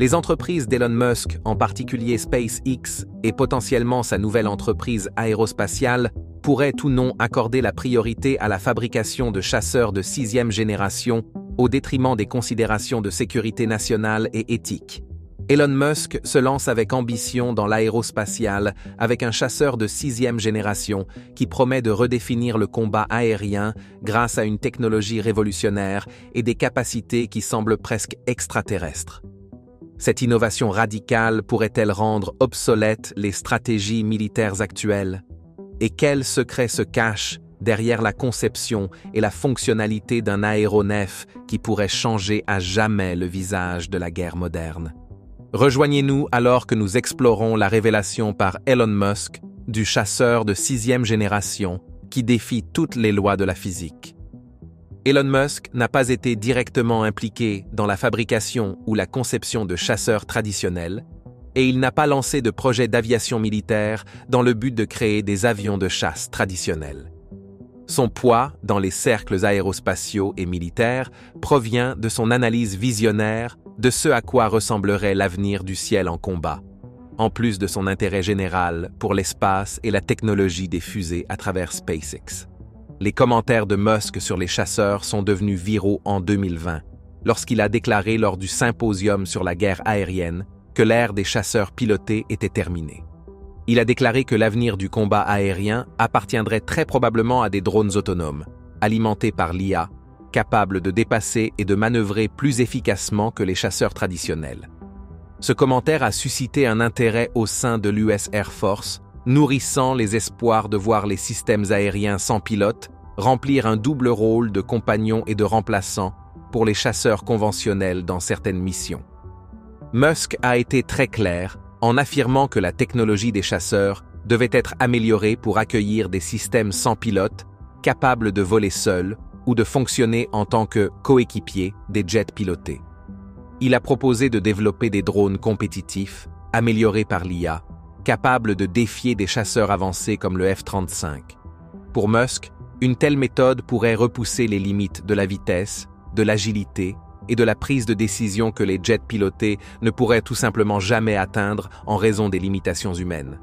Les entreprises d'Elon Musk, en particulier SpaceX et potentiellement sa nouvelle entreprise aérospatiale, pourraient ou non accorder la priorité à la fabrication de chasseurs de 6e génération au détriment des considérations de sécurité nationale et éthique. Elon Musk se lance avec ambition dans l'aérospatiale avec un chasseur de 6e génération qui promet de redéfinir le combat aérien grâce à une technologie révolutionnaire et des capacités qui semblent presque extraterrestres. Cette innovation radicale pourrait-elle rendre obsolètes les stratégies militaires actuelles? Et quel secret se cache derrière la conception et la fonctionnalité d'un aéronef qui pourrait changer à jamais le visage de la guerre moderne? Rejoignez-nous alors que nous explorons la révélation par Elon Musk du chasseur de 6e génération qui défie toutes les lois de la physique. Elon Musk n'a pas été directement impliqué dans la fabrication ou la conception de chasseurs traditionnels, et il n'a pas lancé de projet d'aviation militaire dans le but de créer des avions de chasse traditionnels. Son poids dans les cercles aérospatiaux et militaires provient de son analyse visionnaire de ce à quoi ressemblerait l'avenir du ciel en combat, en plus de son intérêt général pour l'espace et la technologie des fusées à travers SpaceX. Les commentaires de Musk sur les chasseurs sont devenus viraux en 2020, lorsqu'il a déclaré lors du symposium sur la guerre aérienne que l'ère des chasseurs pilotés était terminée. Il a déclaré que l'avenir du combat aérien appartiendrait très probablement à des drones autonomes, alimentés par l'IA, capables de dépasser et de manœuvrer plus efficacement que les chasseurs traditionnels. Ce commentaire a suscité un intérêt au sein de l'US Air Force, nourrissant les espoirs de voir les systèmes aériens sans pilote remplir un double rôle de compagnon et de remplaçant pour les chasseurs conventionnels dans certaines missions. Musk a été très clair en affirmant que la technologie des chasseurs devait être améliorée pour accueillir des systèmes sans pilote capables de voler seuls ou de fonctionner en tant que coéquipiers des jets pilotés. Il a proposé de développer des drones compétitifs, améliorés par l'IA, capables de défier des chasseurs avancés comme le F-35. Pour Musk, une telle méthode pourrait repousser les limites de la vitesse, de l'agilité et de la prise de décision que les jets pilotés ne pourraient tout simplement jamais atteindre en raison des limitations humaines.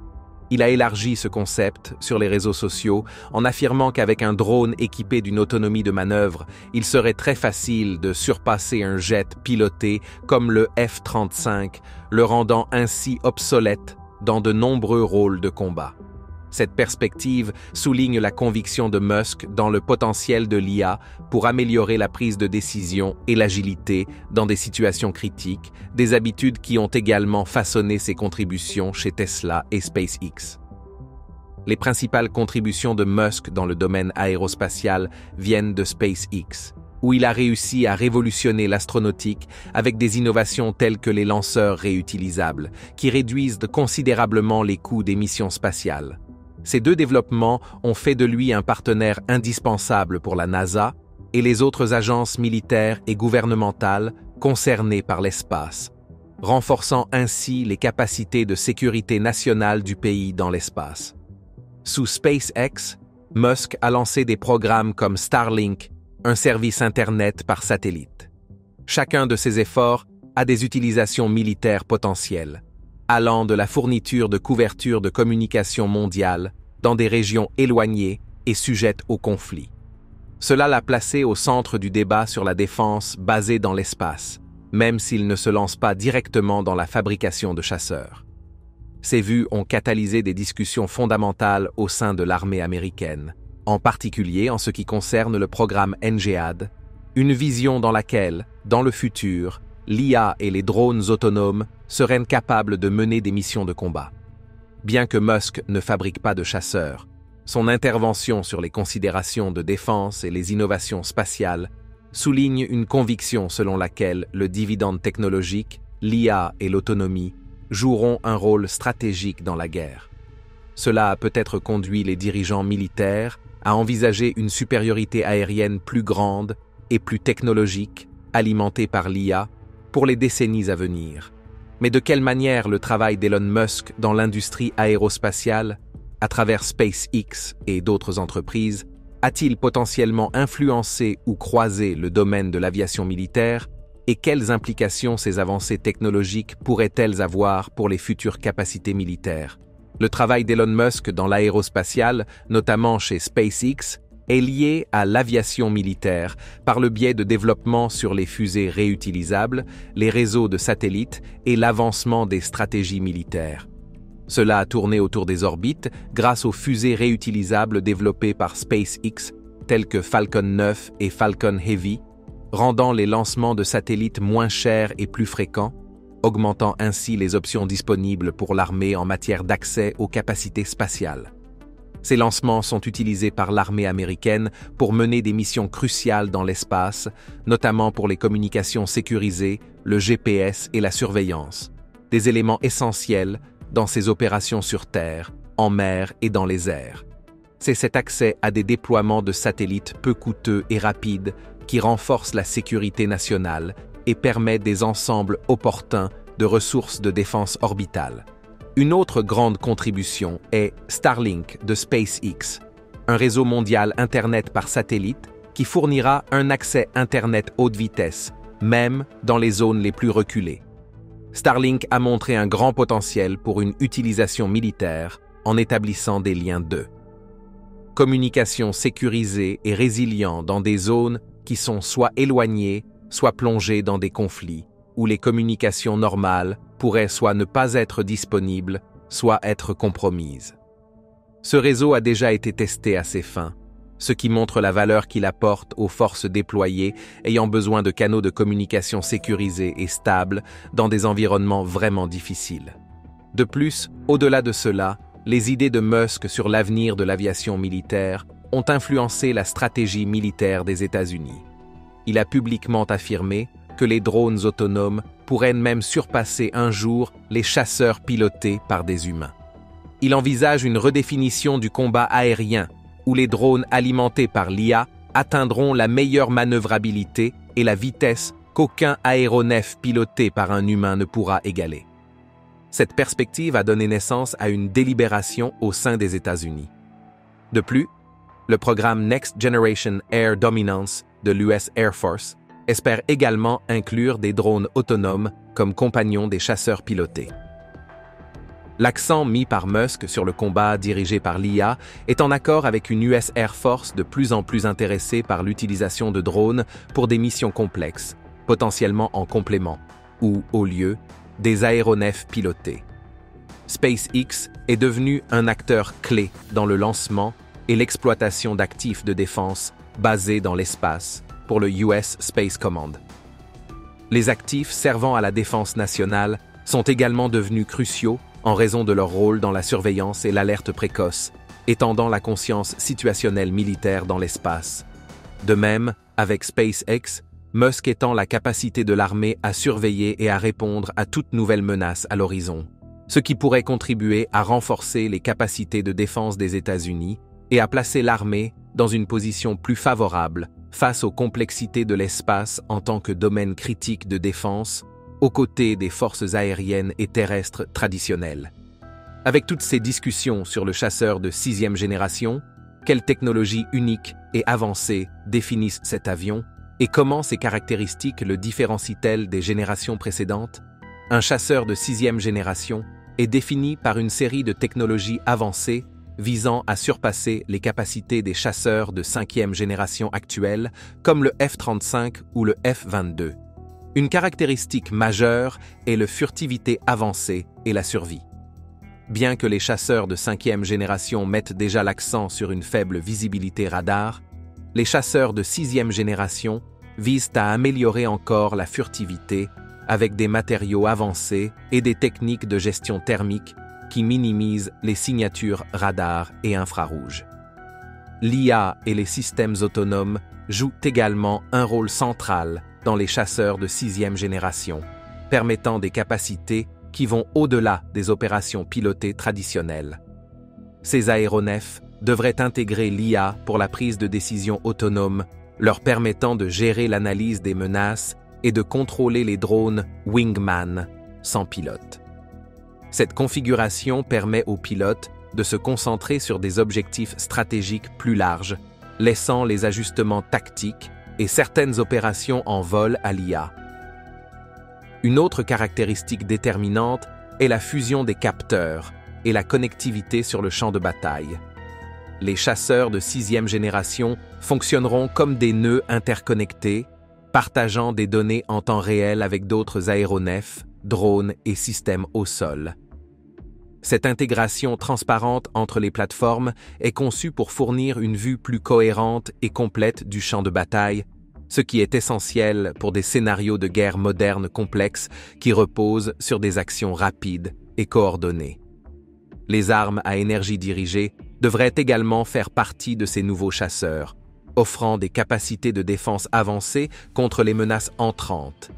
Il a élargi ce concept sur les réseaux sociaux en affirmant qu'avec un drone équipé d'une autonomie de manœuvre, il serait très facile de surpasser un jet piloté comme le F-35, le rendant ainsi obsolète dans de nombreux rôles de combat. Cette perspective souligne la conviction de Musk dans le potentiel de l'IA pour améliorer la prise de décision et l'agilité dans des situations critiques, des habitudes qui ont également façonné ses contributions chez Tesla et SpaceX. Les principales contributions de Musk dans le domaine aérospatial viennent de SpaceX, où il a réussi à révolutionner l'astronautique avec des innovations telles que les lanceurs réutilisables, qui réduisent considérablement les coûts des missions spatiales. Ces deux développements ont fait de lui un partenaire indispensable pour la NASA et les autres agences militaires et gouvernementales concernées par l'espace, renforçant ainsi les capacités de sécurité nationale du pays dans l'espace. Sous SpaceX, Musk a lancé des programmes comme Starlink, un service Internet par satellite. Chacun de ces efforts a des utilisations militaires potentielles, allant de la fourniture de couverture de communication mondiale dans des régions éloignées et sujettes au conflit. Cela l'a placé au centre du débat sur la défense basée dans l'espace, même s'il ne se lance pas directement dans la fabrication de chasseurs. Ces vues ont catalysé des discussions fondamentales au sein de l'armée américaine, en particulier en ce qui concerne le programme NGAD, une vision dans laquelle, dans le futur, l'IA et les drones autonomes seraient capables de mener des missions de combat. Bien que Musk ne fabrique pas de chasseurs, son intervention sur les considérations de défense et les innovations spatiales souligne une conviction selon laquelle le dividende technologique, l'IA et l'autonomie joueront un rôle stratégique dans la guerre. Cela a peut-être conduit les dirigeants militaires à envisager une supériorité aérienne plus grande et plus technologique, alimentée par l'IA, pour les décennies à venir. Mais de quelle manière le travail d'Elon Musk dans l'industrie aérospatiale, à travers SpaceX et d'autres entreprises, a-t-il potentiellement influencé ou croisé le domaine de l'aviation militaire, et quelles implications ces avancées technologiques pourraient-elles avoir pour les futures capacités militaires. Le travail d'Elon Musk dans l'aérospatiale, notamment chez SpaceX, est lié à l'aviation militaire par le biais de développement sur les fusées réutilisables, les réseaux de satellites et l'avancement des stratégies militaires. Cela a tourné autour des orbites grâce aux fusées réutilisables développées par SpaceX, telles que Falcon 9 et Falcon Heavy, rendant les lancements de satellites moins chers et plus fréquents, augmentant ainsi les options disponibles pour l'armée en matière d'accès aux capacités spatiales. Ces lancements sont utilisés par l'armée américaine pour mener des missions cruciales dans l'espace, notamment pour les communications sécurisées, le GPS et la surveillance, des éléments essentiels dans ces opérations sur Terre, en mer et dans les airs. C'est cet accès à des déploiements de satellites peu coûteux et rapides qui renforce la sécurité nationale et permet des ensembles opportuns de ressources de défense orbitale. Une autre grande contribution est Starlink de SpaceX, un réseau mondial Internet par satellite qui fournira un accès Internet haute vitesse, même dans les zones les plus reculées. Starlink a montré un grand potentiel pour une utilisation militaire en établissant des liens de communication sécurisée et résilient dans des zones qui sont soit éloignées, soit plongées dans des conflits, où les communications normales pourraient soit ne pas être disponibles, soit être compromises. Ce réseau a déjà été testé à ces fins, ce qui montre la valeur qu'il apporte aux forces déployées ayant besoin de canaux de communication sécurisés et stables dans des environnements vraiment difficiles. De plus, au-delà de cela, les idées de Musk sur l'avenir de l'aviation militaire ont influencé la stratégie militaire des États-Unis. Il a publiquement affirmé que les drones autonomes pourraient même surpasser un jour les chasseurs pilotés par des humains. Il envisage une redéfinition du combat aérien, où les drones alimentés par l'IA atteindront la meilleure manœuvrabilité et la vitesse qu'aucun aéronef piloté par un humain ne pourra égaler. Cette perspective a donné naissance à une délibération au sein des États-Unis. De plus, le programme Next Generation Air Dominance de l'US Air Force espère également inclure des drones autonomes comme compagnons des chasseurs pilotés. L'accent mis par Musk sur le combat dirigé par l'IA est en accord avec une US Air Force de plus en plus intéressée par l'utilisation de drones pour des missions complexes, potentiellement en complément, ou au lieu, des aéronefs pilotés. SpaceX est devenu un acteur clé dans le lancement et l'exploitation d'actifs de défense basés dans l'espace pour le US Space Command. Les actifs servant à la défense nationale sont également devenus cruciaux en raison de leur rôle dans la surveillance et l'alerte précoce, étendant la conscience situationnelle militaire dans l'espace. De même, avec SpaceX, Musk étend la capacité de l'armée à surveiller et à répondre à toute nouvelle menace à l'horizon, ce qui pourrait contribuer à renforcer les capacités de défense des États-Unis et à placer l'armée dans une position plus favorable face aux complexités de l'espace en tant que domaine critique de défense, aux côtés des forces aériennes et terrestres traditionnelles. Avec toutes ces discussions sur le chasseur de 6e génération, quelles technologies uniques et avancées définissent cet avion et comment ces caractéristiques le différencient-elles des générations précédentes? Un chasseur de 6e génération est défini par une série de technologies avancées visant à surpasser les capacités des chasseurs de 5e génération actuels, comme le F-35 ou le F-22. Une caractéristique majeure est la furtivité avancée et la survie. Bien que les chasseurs de 5e génération mettent déjà l'accent sur une faible visibilité radar, les chasseurs de 6e génération visent à améliorer encore la furtivité avec des matériaux avancés et des techniques de gestion thermique qui minimisent les signatures radar et infrarouges. L'IA et les systèmes autonomes jouent également un rôle central dans les chasseurs de 6e génération, permettant des capacités qui vont au-delà des opérations pilotées traditionnelles. Ces aéronefs devraient intégrer l'IA pour la prise de décision autonome, leur permettant de gérer l'analyse des menaces et de contrôler les drones Wingman sans pilote. Cette configuration permet aux pilotes de se concentrer sur des objectifs stratégiques plus larges, laissant les ajustements tactiques et certaines opérations en vol à l'IA. Une autre caractéristique déterminante est la fusion des capteurs et la connectivité sur le champ de bataille. Les chasseurs de 6e génération fonctionneront comme des nœuds interconnectés, partageant des données en temps réel avec d'autres aéronefs, drones et systèmes au sol. Cette intégration transparente entre les plateformes est conçue pour fournir une vue plus cohérente et complète du champ de bataille, ce qui est essentiel pour des scénarios de guerre modernes complexes qui reposent sur des actions rapides et coordonnées. Les armes à énergie dirigée devraient également faire partie de ces nouveaux chasseurs, offrant des capacités de défense avancées contre les menaces entrantes.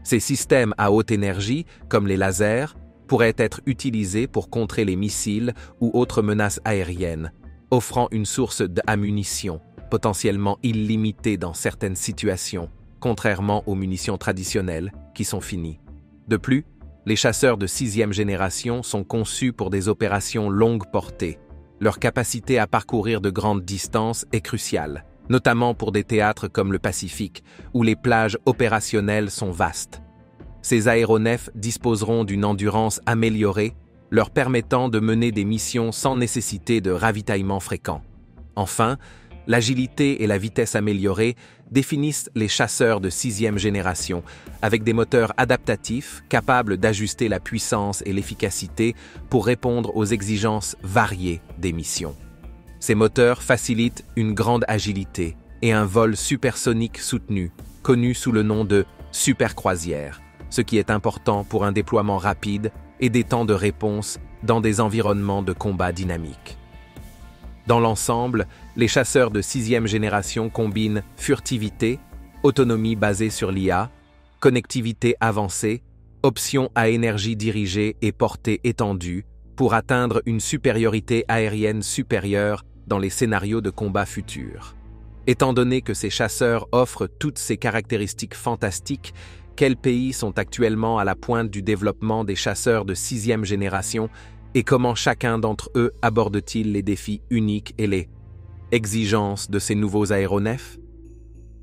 Ces systèmes à haute énergie, comme les lasers, pourraient être utilisés pour contrer les missiles ou autres menaces aériennes, offrant une source d'ammunition potentiellement illimitée dans certaines situations, contrairement aux munitions traditionnelles qui sont finies. De plus, les chasseurs de 6e génération sont conçus pour des opérations longue portée. Leur capacité à parcourir de grandes distances est cruciale, notamment pour des théâtres comme le Pacifique, où les plages opérationnelles sont vastes. Ces aéronefs disposeront d'une endurance améliorée, leur permettant de mener des missions sans nécessité de ravitaillement fréquent. Enfin, l'agilité et la vitesse améliorée définissent les chasseurs de 6e génération, avec des moteurs adaptatifs capables d'ajuster la puissance et l'efficacité pour répondre aux exigences variées des missions. Ces moteurs facilitent une grande agilité et un vol supersonique soutenu, connu sous le nom de supercroisière, ce qui est important pour un déploiement rapide et des temps de réponse dans des environnements de combat dynamiques. Dans l'ensemble, les chasseurs de 6e génération combinent furtivité, autonomie basée sur l'IA, connectivité avancée, options à énergie dirigée et portée étendue pour atteindre une supériorité aérienne supérieure dans les scénarios de combat futurs. Étant donné que ces chasseurs offrent toutes ces caractéristiques fantastiques, quels pays sont actuellement à la pointe du développement des chasseurs de 6e génération et comment chacun d'entre eux aborde-t-il les défis uniques et les exigences de ces nouveaux aéronefs?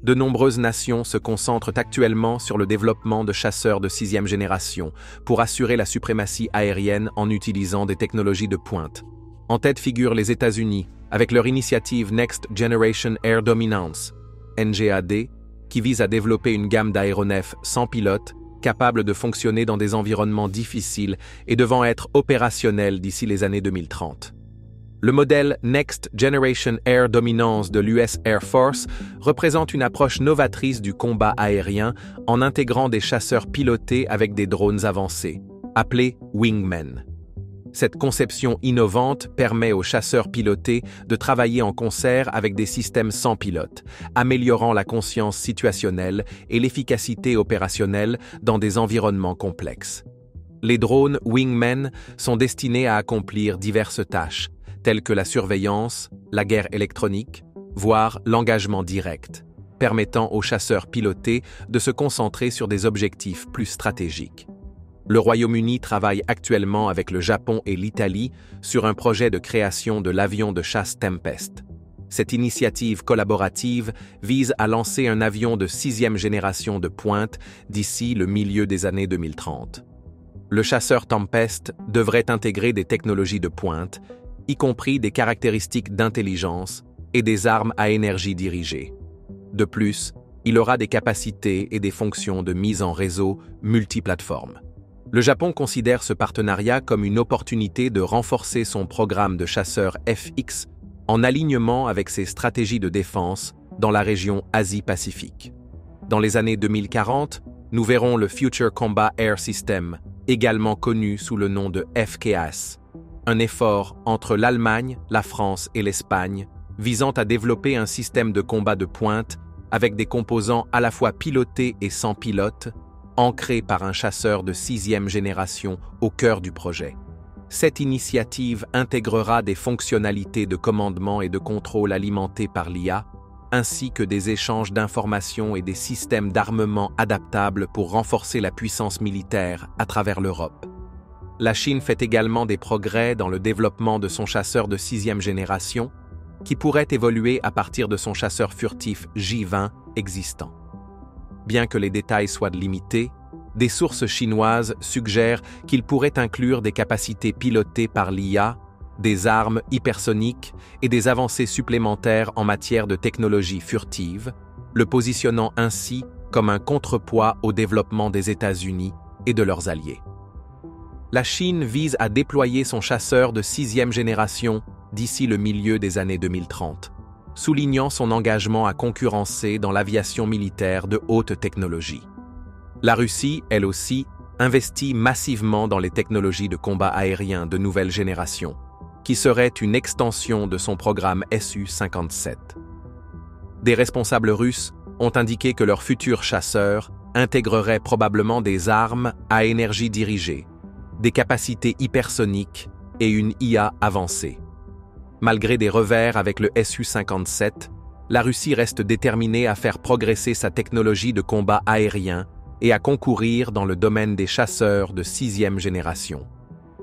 De nombreuses nations se concentrent actuellement sur le développement de chasseurs de 6e génération pour assurer la suprématie aérienne en utilisant des technologies de pointe. En tête figurent les États-Unis, avec leur initiative Next Generation Air Dominance, NGAD, qui vise à développer une gamme d'aéronefs sans pilote, capables de fonctionner dans des environnements difficiles et devant être opérationnels d'ici les années 2030. Le modèle Next Generation Air Dominance de l'US Air Force représente une approche novatrice du combat aérien en intégrant des chasseurs pilotés avec des drones avancés, appelés Wingmen. Cette conception innovante permet aux chasseurs pilotés de travailler en concert avec des systèmes sans pilote, améliorant la conscience situationnelle et l'efficacité opérationnelle dans des environnements complexes. Les drones Wingmen sont destinés à accomplir diverses tâches, telles que la surveillance, la guerre électronique, voire l'engagement direct, permettant aux chasseurs pilotés de se concentrer sur des objectifs plus stratégiques. Le Royaume-Uni travaille actuellement avec le Japon et l'Italie sur un projet de création de l'avion de chasse Tempest. Cette initiative collaborative vise à lancer un avion de 6e génération de pointe d'ici le milieu des années 2030. Le chasseur Tempest devrait intégrer des technologies de pointe, y compris des caractéristiques d'intelligence et des armes à énergie dirigée. De plus, il aura des capacités et des fonctions de mise en réseau multiplateformes. Le Japon considère ce partenariat comme une opportunité de renforcer son programme de chasseurs FX en alignement avec ses stratégies de défense dans la région Asie-Pacifique. Dans les années 2040, nous verrons le Future Combat Air System, également connu sous le nom de FCAS, un effort entre l'Allemagne, la France et l'Espagne visant à développer un système de combat de pointe avec des composants à la fois pilotés et sans pilote, ancré par un chasseur de 6e génération au cœur du projet. Cette initiative intégrera des fonctionnalités de commandement et de contrôle alimentées par l'IA, ainsi que des échanges d'informations et des systèmes d'armement adaptables pour renforcer la puissance militaire à travers l'Europe. La Chine fait également des progrès dans le développement de son chasseur de 6e génération, qui pourrait évoluer à partir de son chasseur furtif J-20 existant. Bien que les détails soient limités, des sources chinoises suggèrent qu'il pourrait inclure des capacités pilotées par l'IA, des armes hypersoniques et des avancées supplémentaires en matière de technologie furtive, le positionnant ainsi comme un contrepoids au développement des États-Unis et de leurs alliés. La Chine vise à déployer son chasseur de 6e génération d'ici le milieu des années 2030, soulignant son engagement à concurrencer dans l'aviation militaire de haute technologie. La Russie, elle aussi, investit massivement dans les technologies de combat aérien de nouvelle génération, qui serait une extension de son programme Su-57. Des responsables russes ont indiqué que leur futur chasseur intégrerait probablement des armes à énergie dirigée, des capacités hypersoniques et une IA avancée. Malgré des revers avec le Su-57, la Russie reste déterminée à faire progresser sa technologie de combat aérien et à concourir dans le domaine des chasseurs de 6e génération.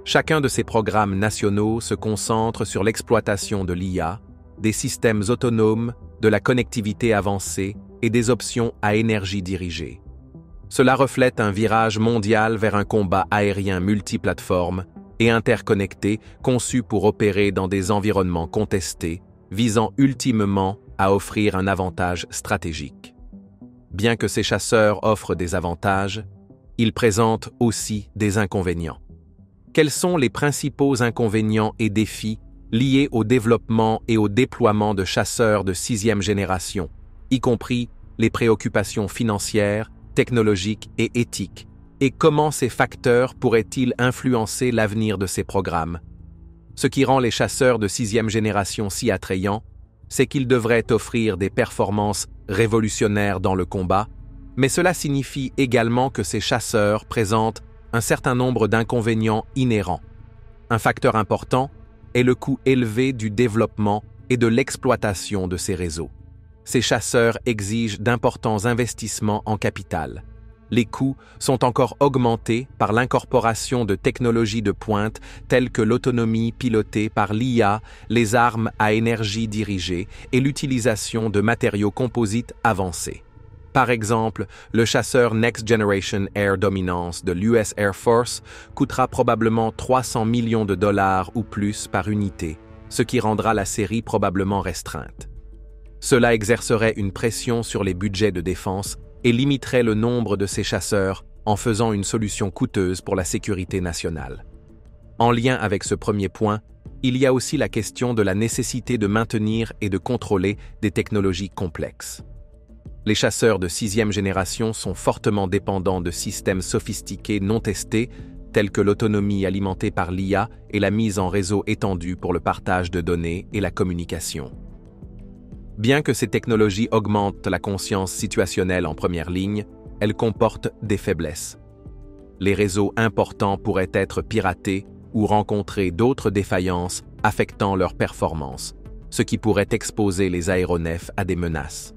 Chacun de ces programmes nationaux se concentre sur l'exploitation de l'IA, des systèmes autonomes, de la connectivité avancée et des options à énergie dirigée. Cela reflète un virage mondial vers un combat aérien multiplateforme et interconnecté conçu pour opérer dans des environnements contestés, visant ultimement à offrir un avantage stratégique. Bien que ces chasseurs offrent des avantages, ils présentent aussi des inconvénients. Quels sont les principaux inconvénients et défis liés au développement et au déploiement de chasseurs de 6e génération, y compris les préoccupations financières, technologiques et éthiques, et comment ces facteurs pourraient-ils influencer l'avenir de ces programmes? Ce qui rend les chasseurs de 6e génération si attrayants, c'est qu'ils devraient offrir des performances révolutionnaires dans le combat, mais cela signifie également que ces chasseurs présentent un certain nombre d'inconvénients inhérents. Un facteur important est le coût élevé du développement et de l'exploitation de ces réseaux. Ces chasseurs exigent d'importants investissements en capital. Les coûts sont encore augmentés par l'incorporation de technologies de pointe telles que l'autonomie pilotée par l'IA, les armes à énergie dirigée et l'utilisation de matériaux composites avancés. Par exemple, le chasseur Next Generation Air Dominance de l'US Air Force coûtera probablement 300 millions de dollars ou plus par unité, ce qui rendra la série probablement restreinte. Cela exercerait une pression sur les budgets de défense et limiterait le nombre de ces chasseurs en faisant une solution coûteuse pour la sécurité nationale. En lien avec ce premier point, il y a aussi la question de la nécessité de maintenir et de contrôler des technologies complexes. Les chasseurs de 6e génération sont fortement dépendants de systèmes sophistiqués non testés, tels que l'autonomie alimentée par l'IA et la mise en réseau étendue pour le partage de données et la communication. Bien que ces technologies augmentent la conscience situationnelle en première ligne, elles comportent des faiblesses. Les réseaux importants pourraient être piratés ou rencontrer d'autres défaillances affectant leur performance, ce qui pourrait exposer les aéronefs à des menaces.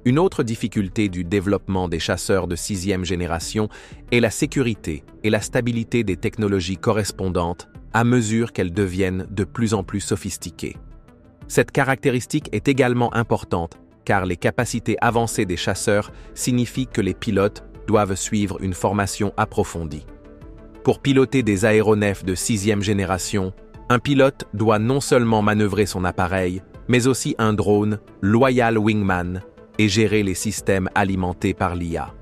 Une autre difficulté du développement des chasseurs de 6e génération est la sécurité et la stabilité des technologies correspondantes à mesure qu'elles deviennent de plus en plus sophistiquées. Cette caractéristique est également importante car les capacités avancées des chasseurs signifient que les pilotes doivent suivre une formation approfondie. Pour piloter des aéronefs de 6e génération, un pilote doit non seulement manœuvrer son appareil, mais aussi un drone, Loyal Wingman, et gérer les systèmes alimentés par l'IA.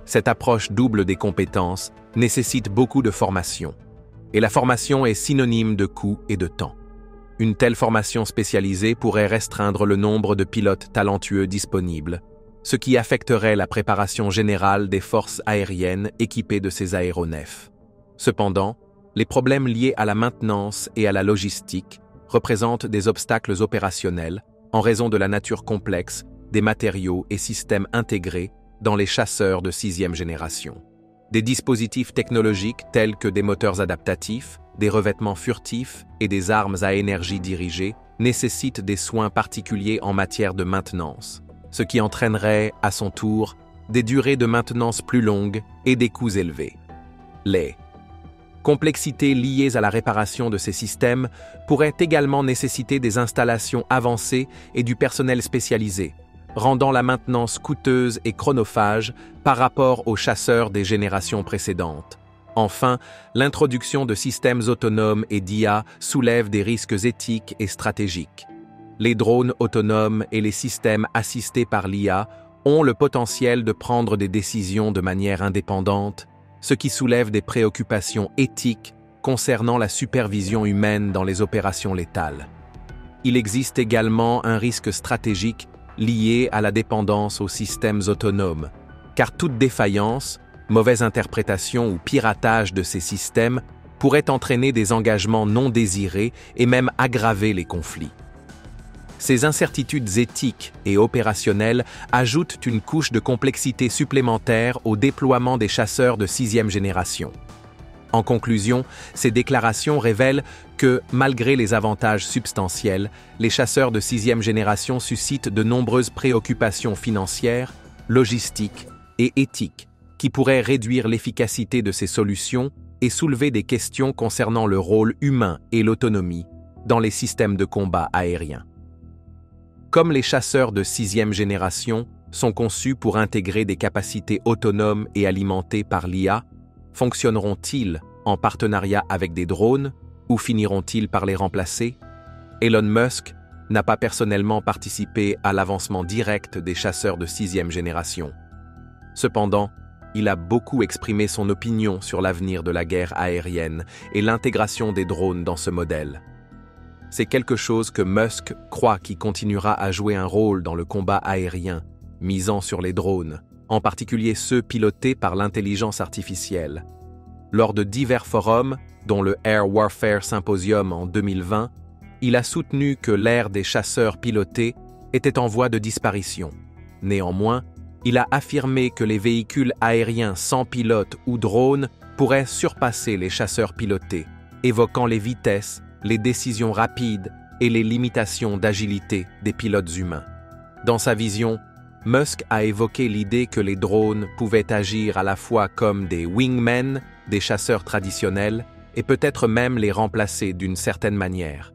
Cette approche double des compétences nécessite beaucoup de formation, et la formation est synonyme de coût et de temps. Une telle formation spécialisée pourrait restreindre le nombre de pilotes talentueux disponibles, ce qui affecterait la préparation générale des forces aériennes équipées de ces aéronefs. Cependant, les problèmes liés à la maintenance et à la logistique représentent des obstacles opérationnels en raison de la nature complexe des matériaux et systèmes intégrés dans les chasseurs de 6e génération. Des dispositifs technologiques tels que des moteurs adaptatifs, des revêtements furtifs et des armes à énergie dirigée nécessitent des soins particuliers en matière de maintenance, ce qui entraînerait, à son tour, des durées de maintenance plus longues et des coûts élevés. Les complexités liées à la réparation de ces systèmes pourraient également nécessiter des installations avancées et du personnel spécialisé, rendant la maintenance coûteuse et chronophage par rapport aux chasseurs des générations précédentes. Enfin, l'introduction de systèmes autonomes et d'IA soulève des risques éthiques et stratégiques. Les drones autonomes et les systèmes assistés par l'IA ont le potentiel de prendre des décisions de manière indépendante, ce qui soulève des préoccupations éthiques concernant la supervision humaine dans les opérations létales. Il existe également un risque stratégique lié à la dépendance aux systèmes autonomes, car toute défaillance, mauvaise interprétation ou piratage de ces systèmes pourrait entraîner des engagements non désirés et même aggraver les conflits. Ces incertitudes éthiques et opérationnelles ajoutent une couche de complexité supplémentaire au déploiement des chasseurs de 6e génération. En conclusion, ces déclarations révèlent que, malgré les avantages substantiels, les chasseurs de 6e génération suscitent de nombreuses préoccupations financières, logistiques et éthiques qui pourraient réduire l'efficacité de ces solutions et soulever des questions concernant le rôle humain et l'autonomie dans les systèmes de combat aériens. Comme les chasseurs de 6e génération sont conçus pour intégrer des capacités autonomes et alimentés par l'IA, fonctionneront-ils en partenariat avec des drones ou finiront-ils par les remplacer? Elon Musk n'a pas personnellement participé à l'avancement direct des chasseurs de 6e génération. Cependant, il a beaucoup exprimé son opinion sur l'avenir de la guerre aérienne et l'intégration des drones dans ce modèle. C'est quelque chose que Musk croit qui continuera à jouer un rôle dans le combat aérien, misant sur les drones, en particulier ceux pilotés par l'intelligence artificielle. Lors de divers forums, dont le Air Warfare Symposium en 2020, il a soutenu que l'ère des chasseurs pilotés était en voie de disparition. Néanmoins, il a affirmé que les véhicules aériens sans pilote ou drone pourraient surpasser les chasseurs pilotés, évoquant les vitesses, les décisions rapides et les limitations d'agilité des pilotes humains. Dans sa vision, Musk a évoqué l'idée que les drones pouvaient agir à la fois comme des wingmen, des chasseurs traditionnels, et peut-être même les remplacer d'une certaine manière.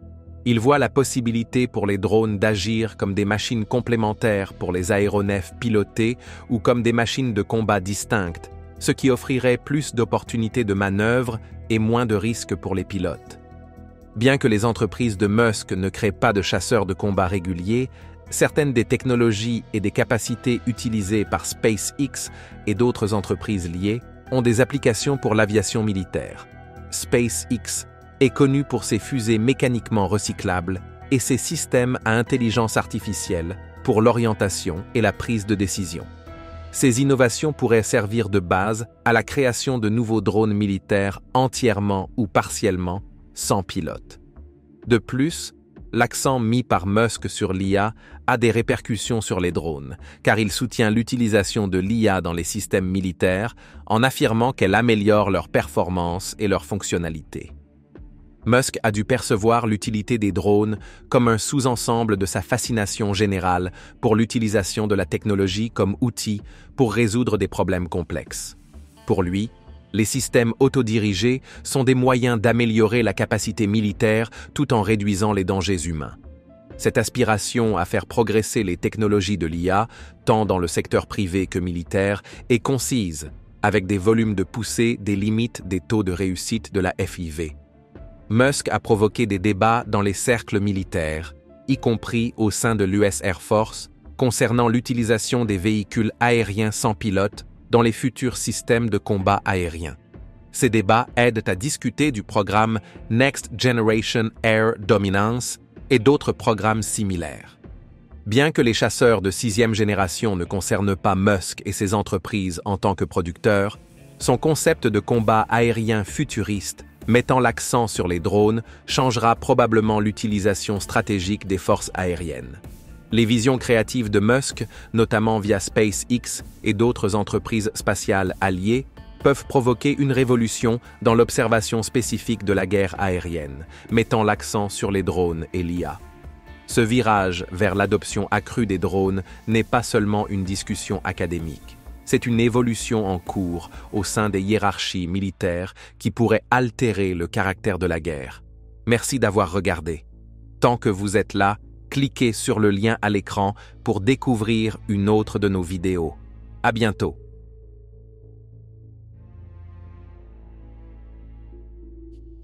Il voit la possibilité pour les drones d'agir comme des machines complémentaires pour les aéronefs pilotés ou comme des machines de combat distinctes, ce qui offrirait plus d'opportunités de manœuvre et moins de risques pour les pilotes. Bien que les entreprises de Musk ne créent pas de chasseurs de combat réguliers, certaines des technologies et des capacités utilisées par SpaceX et d'autres entreprises liées ont des applications pour l'aviation militaire. SpaceX est connu pour ses fusées mécaniquement recyclables et ses systèmes à intelligence artificielle pour l'orientation et la prise de décision. Ces innovations pourraient servir de base à la création de nouveaux drones militaires entièrement ou partiellement sans pilote. De plus, l'accent mis par Musk sur l'IA a des répercussions sur les drones, car il soutient l'utilisation de l'IA dans les systèmes militaires en affirmant qu'elle améliore leur performance et leur fonctionnalité. Musk a dû percevoir l'utilité des drones comme un sous-ensemble de sa fascination générale pour l'utilisation de la technologie comme outil pour résoudre des problèmes complexes. Pour lui, les systèmes autodirigés sont des moyens d'améliorer la capacité militaire tout en réduisant les dangers humains. Cette aspiration à faire progresser les technologies de l'IA, tant dans le secteur privé que militaire, est concise, avec des volumes de poussée des limites des taux de réussite de la FIV. Musk a provoqué des débats dans les cercles militaires, y compris au sein de l'US Air Force, concernant l'utilisation des véhicules aériens sans pilote dans les futurs systèmes de combat aérien. Ces débats aident à discuter du programme Next Generation Air Dominance et d'autres programmes similaires. Bien que les chasseurs de 6e génération ne concernent pas Musk et ses entreprises en tant que producteurs, son concept de combat aérien futuriste mettant l'accent sur les drones changera probablement l'utilisation stratégique des forces aériennes. Les visions créatives de Musk, notamment via SpaceX et d'autres entreprises spatiales alliées, peuvent provoquer une révolution dans l'observation spécifique de la guerre aérienne, mettant l'accent sur les drones et l'IA. Ce virage vers l'adoption accrue des drones n'est pas seulement une discussion académique. C'est une évolution en cours au sein des hiérarchies militaires qui pourrait altérer le caractère de la guerre. Merci d'avoir regardé. Tant que vous êtes là, cliquez cliquez sur le lien à l'écran pour découvrir une autre de nos vidéos. À bientôt.